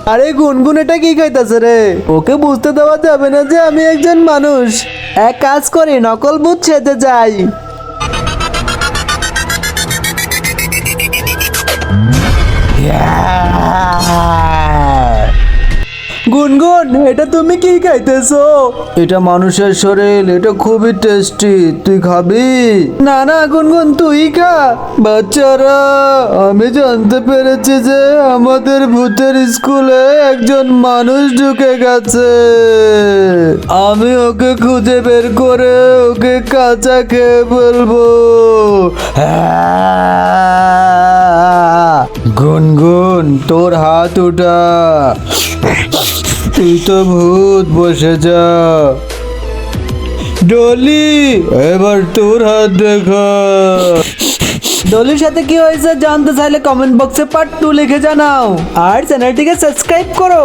আরে গুনগুন এটা কি খাইতেছে রে? ওকে বুঝতে দেওয়া যাবে না যে আমি একজন মানুষ। এক কাজ করি, নকল ভূত সেজে যাই। গুনগুন, এটা তুমি কি খাইতেছো? এটা মানুষের শরীর, এটা খুবই টেস্টি, তুই খাবি? না না গুনগুন, তুই খা। বাচ্চারা, আমি জানতে পেরেছি যে আমাদের ভূতের স্কুলে একজন মানুষ ঢুকে গেছে। আমি ওকে খুঁজে বের করে ওকে কাঁচা খেয়ে ফেলবো। গুনগুন, তোর হাত উঠা। তুই তো ভূত, বসে যা। ডলি, এবার তোর হাত দেখা। ডলির সাথে কি হয়েছে জানতে চাইলে কমেন্ট বক্সে পার্ট 2 লিখে জানাও, আর চ্যানেলটিকে সাবস্ক্রাইব করো।